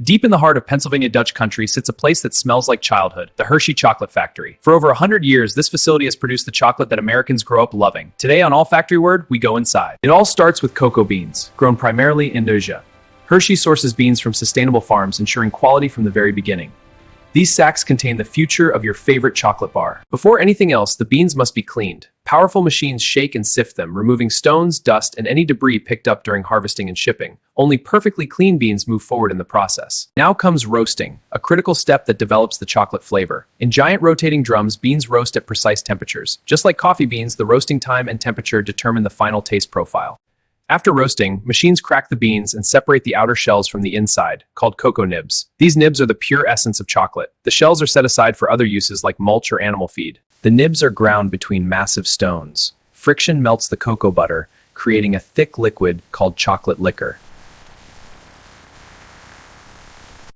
Deep in the heart of Pennsylvania Dutch country sits a place that smells like childhood, the Hershey Chocolate Factory. For over 100 years, this facility has produced the chocolate that Americans grow up loving. Today on All Factory Word, we go inside. It all starts with cocoa beans, grown primarily in Indonesia. Hershey sources beans from sustainable farms, ensuring quality from the very beginning. These sacks contain the future of your favorite chocolate bar. Before anything else, the beans must be cleaned. Powerful machines shake and sift them, removing stones, dust, and any debris picked up during harvesting and shipping. Only perfectly clean beans move forward in the process. Now comes roasting, a critical step that develops the chocolate flavor. In giant rotating drums, beans roast at precise temperatures. Just like coffee beans, the roasting time and temperature determine the final taste profile. After roasting, machines crack the beans and separate the outer shells from the inside, called cocoa nibs. These nibs are the pure essence of chocolate. The shells are set aside for other uses like mulch or animal feed. The nibs are ground between massive stones. Friction melts the cocoa butter, creating a thick liquid called chocolate liquor.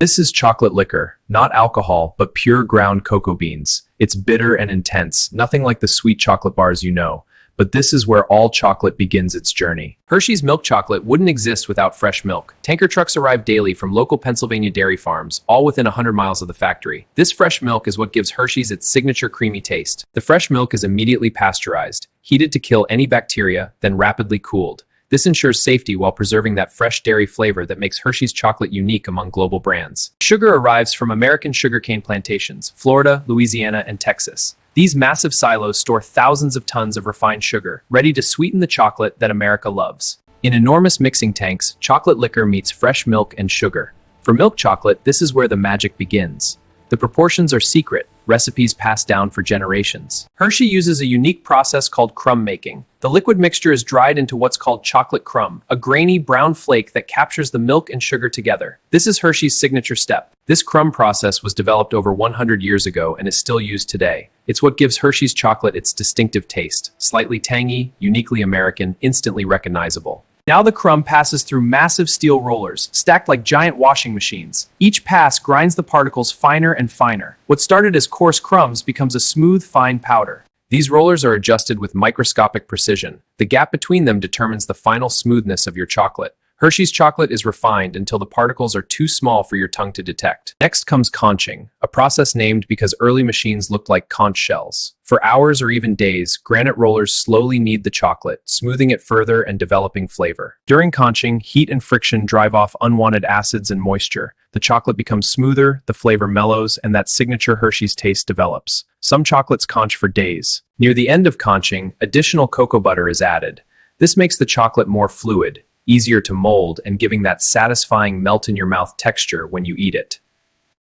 This is chocolate liquor, not alcohol, but pure ground cocoa beans. It's bitter and intense, nothing like the sweet chocolate bars you know. But this is where all chocolate begins its journey. Hershey's milk chocolate wouldn't exist without fresh milk. Tanker trucks arrive daily from local Pennsylvania dairy farms, all within 100 miles of the factory. This fresh milk is what gives Hershey's its signature creamy taste. The fresh milk is immediately pasteurized, heated to kill any bacteria, then rapidly cooled. This ensures safety while preserving that fresh dairy flavor that makes Hershey's chocolate unique among global brands. Sugar arrives from American sugarcane plantations, Florida, Louisiana, and Texas. These massive silos store thousands of tons of refined sugar, ready to sweeten the chocolate that America loves. In enormous mixing tanks, chocolate liquor meets fresh milk and sugar. For milk chocolate, this is where the magic begins. The proportions are secret, recipes passed down for generations. Hershey uses a unique process called crumb making. The liquid mixture is dried into what's called chocolate crumb, a grainy brown flake that captures the milk and sugar together. This is Hershey's signature step. This crumb process was developed over 100 years ago and is still used today. It's what gives Hershey's chocolate its distinctive taste. Slightly tangy, uniquely American, instantly recognizable. Now the crumb passes through massive steel rollers, stacked like giant washing machines. Each pass grinds the particles finer and finer. What started as coarse crumbs becomes a smooth, fine powder. These rollers are adjusted with microscopic precision. The gap between them determines the final smoothness of your chocolate. Hershey's chocolate is refined until the particles are too small for your tongue to detect. Next comes conching, a process named because early machines looked like conch shells. For hours or even days, granite rollers slowly knead the chocolate, smoothing it further and developing flavor. During conching, heat and friction drive off unwanted acids and moisture. The chocolate becomes smoother, the flavor mellows, and that signature Hershey's taste develops. Some chocolates conch for days. Near the end of conching, additional cocoa butter is added. This makes the chocolate more fluid, easier to mold, and giving that satisfying melt-in-your-mouth texture when you eat it.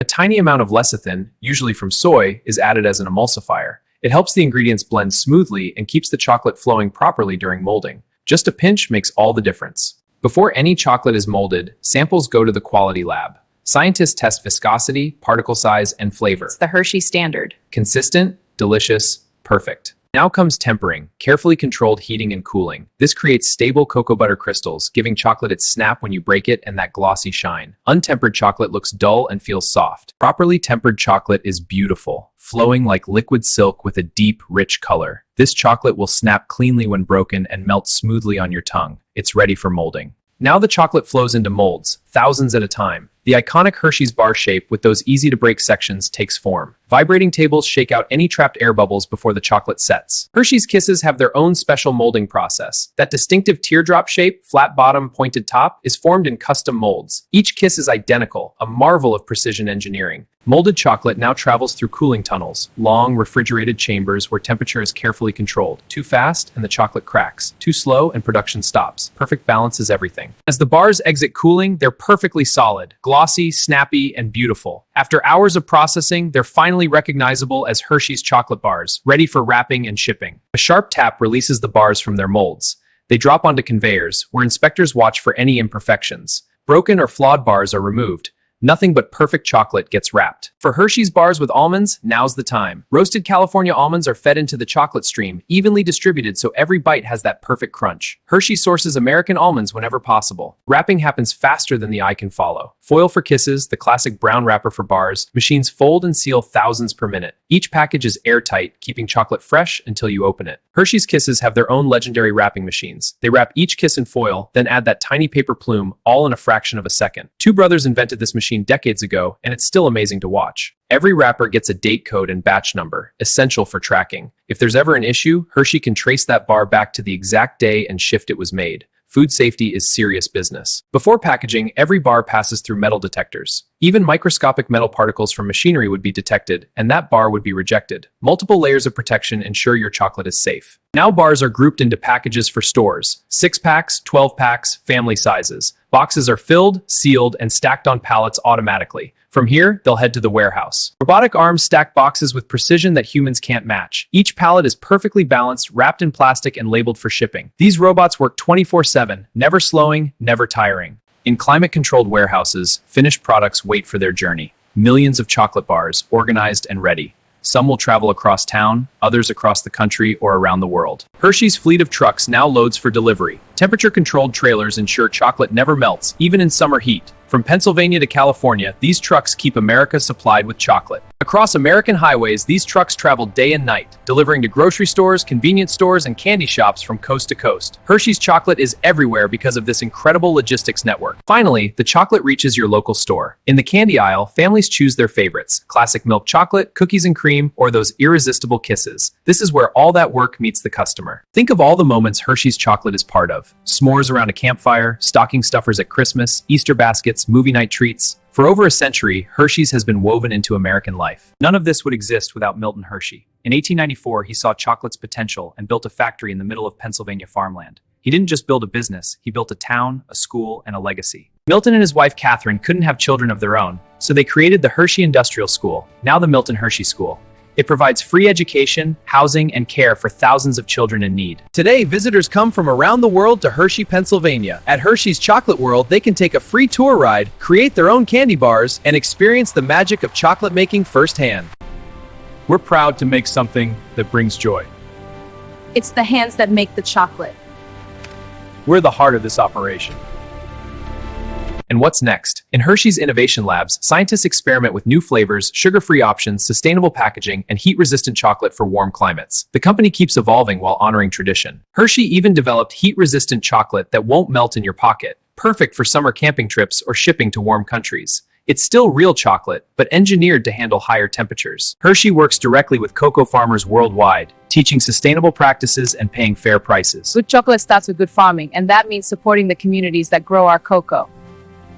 A tiny amount of lecithin, usually from soy, is added as an emulsifier. It helps the ingredients blend smoothly and keeps the chocolate flowing properly during molding. Just a pinch makes all the difference. Before any chocolate is molded, samples go to the quality lab. Scientists test viscosity, particle size, and flavor. It's the Hershey standard. Consistent, delicious, perfect. Now comes tempering, carefully controlled heating and cooling. This creates stable cocoa butter crystals, giving chocolate its snap when you break it and that glossy shine. Untempered chocolate looks dull and feels soft. Properly tempered chocolate is beautiful, flowing like liquid silk with a deep, rich color. This chocolate will snap cleanly when broken and melt smoothly on your tongue. It's ready for molding. Now the chocolate flows into molds, thousands at a time. The iconic Hershey's bar shape with those easy-to-break sections takes form. Vibrating tables shake out any trapped air bubbles before the chocolate sets. Hershey's Kisses have their own special molding process. That distinctive teardrop shape, flat bottom, pointed top, is formed in custom molds. Each kiss is identical, a marvel of precision engineering. Molded chocolate now travels through cooling tunnels, long, refrigerated chambers where temperature is carefully controlled. Too fast, and the chocolate cracks. Too slow, and production stops. Perfect balance is everything. As the bars exit cooling, they're perfectly solid, glossy, snappy, and beautiful. After hours of processing, they're finally recognizable as Hershey's chocolate bars, ready for wrapping and shipping. A sharp tap releases the bars from their molds. They drop onto conveyors, where inspectors watch for any imperfections. Broken or flawed bars are removed. Nothing but perfect chocolate gets wrapped. For Hershey's bars with almonds, now's the time. Roasted California almonds are fed into the chocolate stream, evenly distributed so every bite has that perfect crunch. Hershey sources American almonds whenever possible. Wrapping happens faster than the eye can follow. Foil for kisses, the classic brown wrapper for bars. Machines fold and seal thousands per minute. Each package is airtight, keeping chocolate fresh until you open it. Hershey's Kisses have their own legendary wrapping machines. They wrap each kiss in foil, then add that tiny paper plume, all in a fraction of a second. Two brothers invented this machine machine decades ago, and it's still amazing to watch. Every wrapper gets a date code and batch number, essential for tracking. If there's ever an issue, Hershey can trace that bar back to the exact day and shift it was made. Food safety is serious business. Before packaging, every bar passes through metal detectors. Even microscopic metal particles from machinery would be detected, and that bar would be rejected. Multiple layers of protection ensure your chocolate is safe. Now bars are grouped into packages for stores. 6-packs, 12-packs, family sizes. Boxes are filled, sealed, and stacked on pallets automatically. From here, they'll head to the warehouse. Robotic arms stack boxes with precision that humans can't match. Each pallet is perfectly balanced, wrapped in plastic, and labeled for shipping. These robots work 24/7, never slowing, never tiring. In climate-controlled warehouses, finished products wait for their journey. Millions of chocolate bars, organized and ready. Some will travel across town, others across the country or around the world. Hershey's fleet of trucks now loads for delivery. Temperature-controlled trailers ensure chocolate never melts, even in summer heat. From Pennsylvania to California, these trucks keep America supplied with chocolate. Across American highways, these trucks travel day and night, delivering to grocery stores, convenience stores, and candy shops from coast to coast. Hershey's chocolate is everywhere because of this incredible logistics network. Finally, the chocolate reaches your local store. In the candy aisle, families choose their favorites: classic milk chocolate, cookies and cream, or those irresistible kisses. This is where all that work meets the customer. Think of all the moments Hershey's chocolate is part of. S'mores around a campfire, stocking stuffers at Christmas, Easter baskets, movie night treats. For over a century, Hershey's has been woven into American life. None of this would exist without Milton Hershey. In 1894, he saw chocolate's potential and built a factory in the middle of Pennsylvania farmland. He didn't just build a business, he built a town, a school, and a legacy. Milton and his wife Catherine couldn't have children of their own, so they created the Hershey Industrial School, now the Milton Hershey School. It provides free education, housing, and care for thousands of children in need. Today, visitors come from around the world to Hershey, Pennsylvania. At Hershey's Chocolate World, they can take a free tour ride, create their own candy bars, and experience the magic of chocolate making firsthand. We're proud to make something that brings joy. It's the hands that make the chocolate. We're the heart of this operation. And what's next? In Hershey's Innovation Labs, scientists experiment with new flavors, sugar-free options, sustainable packaging, and heat-resistant chocolate for warm climates. The company keeps evolving while honoring tradition. Hershey even developed heat-resistant chocolate that won't melt in your pocket, perfect for summer camping trips or shipping to warm countries. It's still real chocolate, but engineered to handle higher temperatures. Hershey works directly with cocoa farmers worldwide, teaching sustainable practices and paying fair prices. Good chocolate starts with good farming, and that means supporting the communities that grow our cocoa.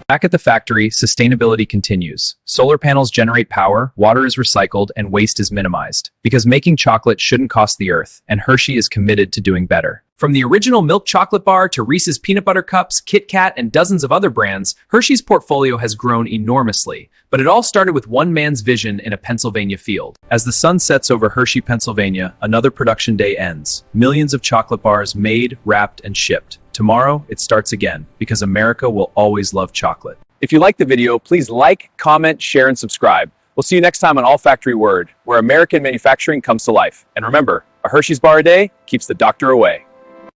Back at the factory, sustainability continues. Solar panels generate power, water is recycled, and waste is minimized. Because making chocolate shouldn't cost the earth, and Hershey is committed to doing better. From the original milk chocolate bar to Reese's peanut butter cups, Kit Kat, and dozens of other brands, Hershey's portfolio has grown enormously. But it all started with one man's vision in a Pennsylvania field. As the sun sets over Hershey, Pennsylvania, another production day ends. Millions of chocolate bars made, wrapped, and shipped. Tomorrow, it starts again, because America will always love chocolate. If you liked the video, please like, comment, share, and subscribe. We'll see you next time on All Factory Word, where American manufacturing comes to life. And remember, a Hershey's bar a day keeps the doctor away.